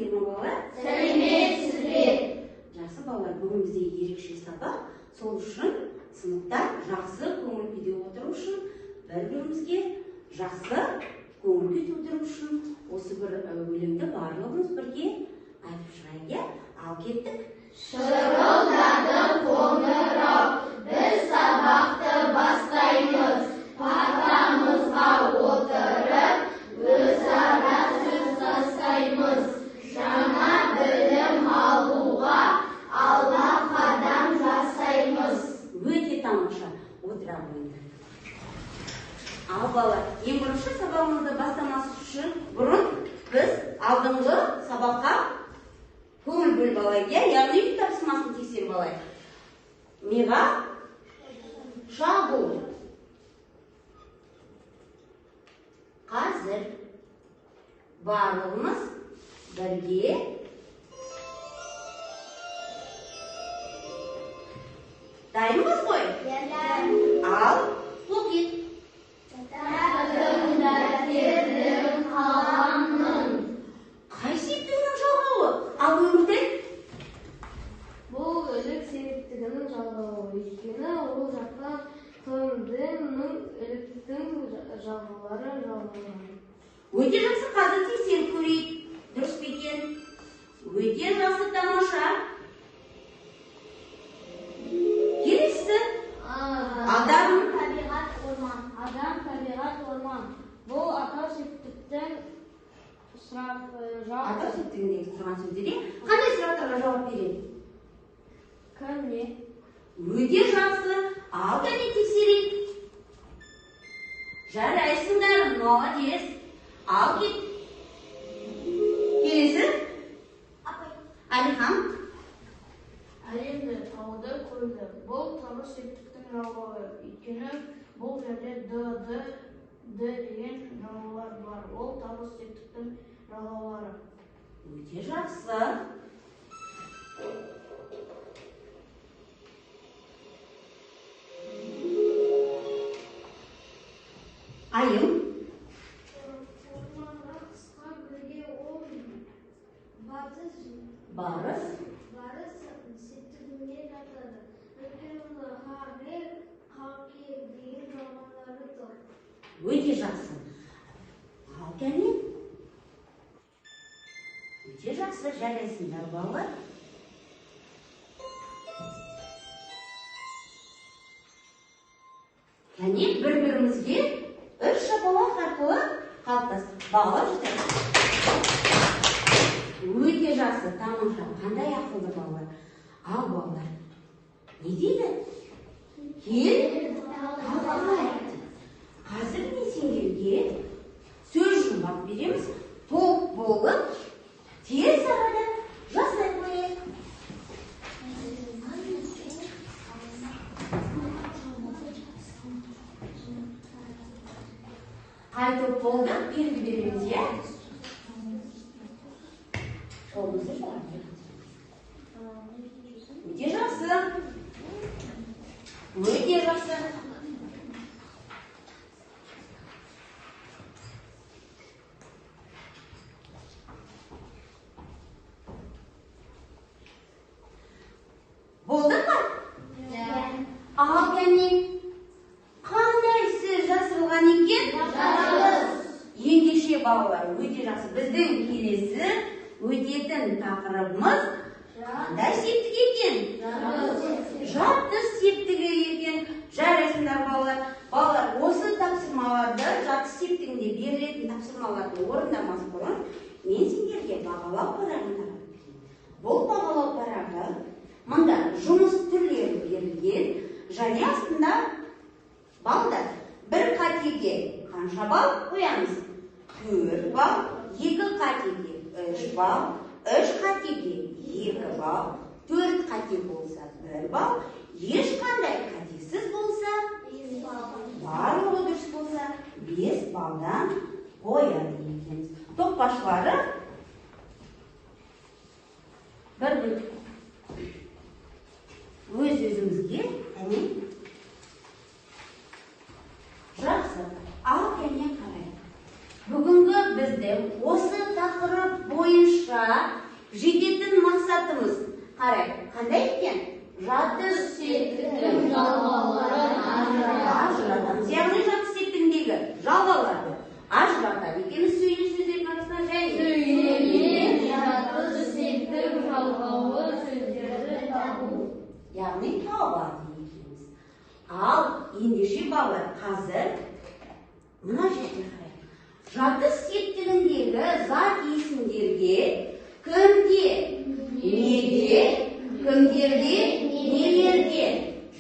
сәлеметсіздер ме балалар? Сәлеметсіздер. Жақсы балалар, бүгін бізде ерекше сабақ. Сол үшін сыныпта жақсы көңіл күйде отыру үшін, бір-бірімізге жақсы көңіл күй тудыру үшін осы бір өлеңді барлығымыз бірге айтып шығайық. Ал кеттік. Шырылдады қоңырау, біз сабақты бастаймыз. Партамызға отырып, өзара сөз тастаймыз. Жаңа білім алуға алға қадам жасаймыз. Өте тамаша. Отыра қойыңдар. Ал балалар, ең бірінші сабағымызды бастамас үшін бұрын біз алдыңғы сабаққа көңіл бөліп алайық, яғни үй тапсырмасын тексеріп алайық. Миға шабу. Қазір барлығымыз бірге дайынбыз ғой? Ал оқиық. Дәптердің қаламның. Қай септігінің жалғауы? Ал өмірде? Бұл ілік септігінің жалғауы. Өйткені ол жақта тойымдың іліктің жалғаулары жалғауы. Өте жақсы, қазір тексеріп көрейік. Дұрыс па екен? Өте жақсы, тамаша. Келесі. Адам, Табиғат, орман. Адам, табиғат, орман. Бұл атау септіктің ата септігіндегі тұрған сөздерге қандай сұрақтарға жауап береді? Кім не? Өте жақсы. Ал кәне тексерейік. Жарайсыңдар, молодец. Ал кет. Келесі. Алихан. Әлемді, тауды, көлді. Бұл табы септіктің жалғауы. Өйткені бұл жерде Д деген жалғаулар бар. Ол табы септіктің жалғаулары. Өте жақсы. Айым. Орманға қысқа бірге ол Барыс. барыс септігіне жатады. Өйткені хабер, қалкер деген жалғаулары тұр. Өте жақсы. Ал кәне. Өте жақсы, жарайсыңдар балалар. Кәне бір-бірімізге үш шапалақ арқылы қалыптастық. Балалар жатады. Өте жақсы, тамаша. Қандай ақылды балалар. Ал балалар. Не дейді? Кел, табалай. Қазір мен сендерге сөз жұмбақ береміз. Топ болып, тез арада жасай қояйық. Қай топ болды? Белгі береміз, иә? Қолыңызды шығарып. Өте жақсы. Өте жақсы. Болды ма? Ал кәне. Қандай сөз жасырылған екен? Ендеше балалар, өте жақсы. Біздің келесі өтетін тақырыбымыз қандай септік екен? Жатты септігі екен. Жарайсыңдар балалар. Балалар, осы тапсырмаларды, жатты септігінде берілетін тапсырмаларды орындамас бұрын мен сендерге бағалау парағын таратып берейін. Бұл бағалау парағы мұнда жұмыс түрлері берілген. және астында балдар. Бір қатеге қанша бал қоямыз? 4 бал, 2 қатеге 3 бал, 3 қатеге 2 бал, 4 қате болса 1 бал, ешқандай қатесіз болса, барлығы дұрыс болса 5 балдан қояды екенбіз. Топ басшылары өз-өзімізге жақсы, ал кәне қарай. Бүгінгі біздің осы тақырып бойынша Қарай, қандай екен? Жатыс септіктің жалғауларын ажыратамыз. Яғни жатыс септігіндегі жалғауларды ажыратады екенбіз сөйлем сөздердің арасында және сөйлемнен жатыс септік жалғауы сөздерді табу. яғни табады екенбіз. Ал ендеше балалар, қазір мына жерге қарайық. Жатыс септігіндегі зат есімдерге кімде, неде, кімдерде, нелерде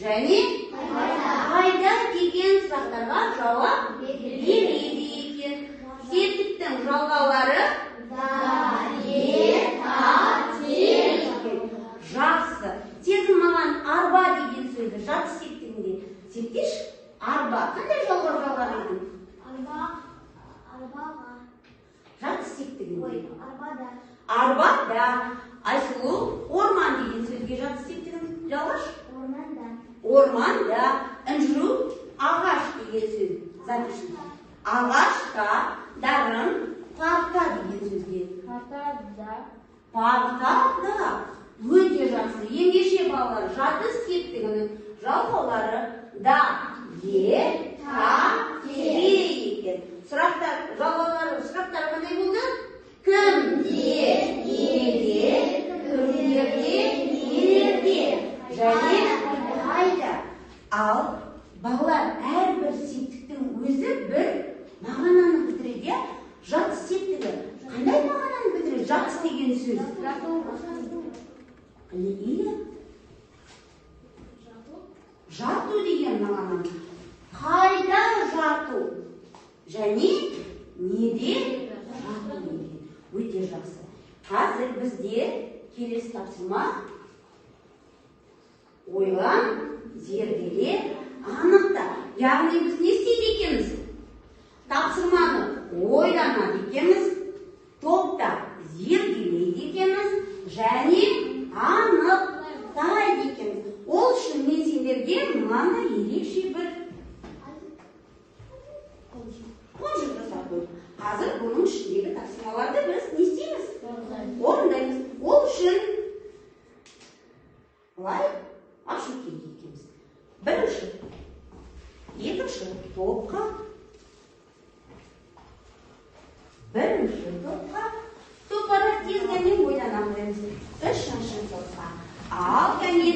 және қайда деген сұрақтарға жауап береді екен. Септіктің жалғаулары жақсы. Сен маған арба деген сөзді жатыс септігінде септеші. Арба қандай жалғау жалғаған? Жатыс септігінде. Арбада. Айсұлу, орман деген сөзге жатыс септігін жалғашы. Орманда. Інжу, ағаш деген сөз. Зат үшін. Ағашта, дарын, парта деген сөзге. Партада. Өте жақсы. Ендеше балалар, жатыс септігінің жалғаулары да, е, та, те екен. Жалғаулары сұрақтар қандай болды? Кімде, неде, кімдерде, нелерде және қайда. Ал балалар, әрбір септіктің өзі бір мағынаны білдіреді. Жатыс септігі қандай мағынаны білдіреді? Жатыс деген сөз. Жату деген мағынаны. Қайда жату және неде жату деген. Өте жақсы. Қазір бізде келесі тапсырма. Ойлан, зерделе, анықта. Яғни біз не істейді екенбіз? Тапсырманы ойланады екенбіз, топта зерделейді екенбіз және анықтайды екенбіз. Ол үшін мен сендерге мынаны ерекше бір қонжық жасап қойдым. Қазір бұның ішіндегі тапсырмаларды біз не істейміз? Орындаймыз. Ол үшін былай ашу керек екенбіз. Бірінші, екінші топқа, бірінші топқа, топара тезгенен ойлана қоямыз. Үшінші топқа. Ал кәне.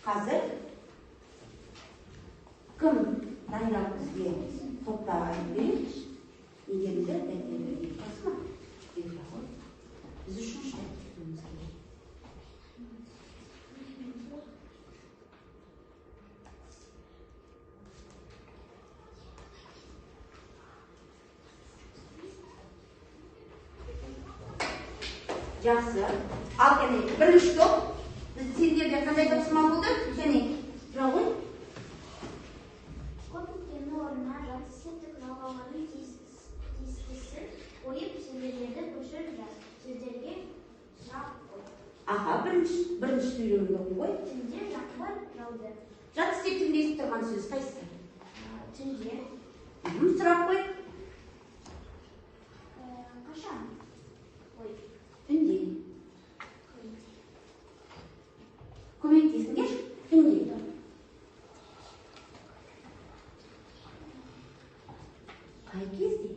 Қазір кім дайындап бізге топтар айтып береді? Егерде дәлелдерге басма. Біз үшін шайт тұтуымыз керек. Жақсы. Ал кәне, бірінші топ. Біз сендерде қандай тапсырма болды? Кәне, сұрақ қой. Көп нүктені орнына жарты септік жалғаулардың тиістісін қойып, сөздерді көшіріп жаз. Сөздерге сұрақ қой. Аха, бірінші сөйлемді оқи ғой. Түнде жаңбыр жауды. Жарты септігінде естіп тұрған сөз қайсысы? Түнде. Сұрақ қой. Қашан? Ой. Түнде. Көмектесіңдер? Түнде. Қай кезде?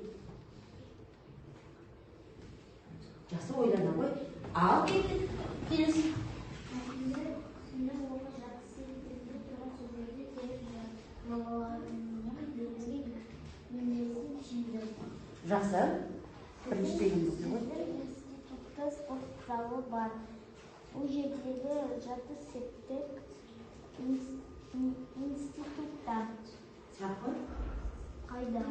Жақсы ойлана ғой. Ал келді. Келесі. Түнде оғы жарты септігінде тұрған сөздерді теріп жаз. Балаларының мінезін түсіндір. Жақсы. Бірінші сөйлемді ғой. Институтта спорт залы бар. Бұл жердегі жарты септік институтта. Сұрақ қой. Қайда?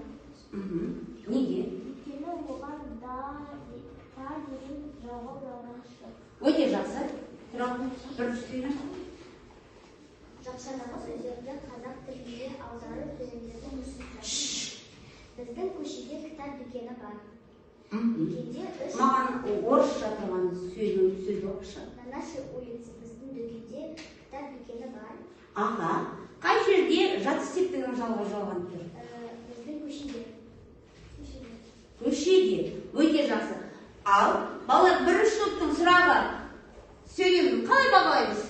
Неге? Өйткені оған да деген жауап байланысты. Өте жақсы. Сұрақ қой. Бірінші сөйлем. Жақшадағы сөздерді қазақ тіліне аударып сөйлемдерді мұсылсыз. Біздің көшеде кітап дүкені бар. Дүкенде Маған орысша тұрған сөз оқышы. На нашей улице біздің дүкенде кітап дүкені бар. Аха. Қай жерде жарты септігінің жалған тұр? Біздің көшеде. Көшеде. Өте жақсы. Ал, балалар бірінші топтың сұрағы сөйлемін қалай бағалаймыз?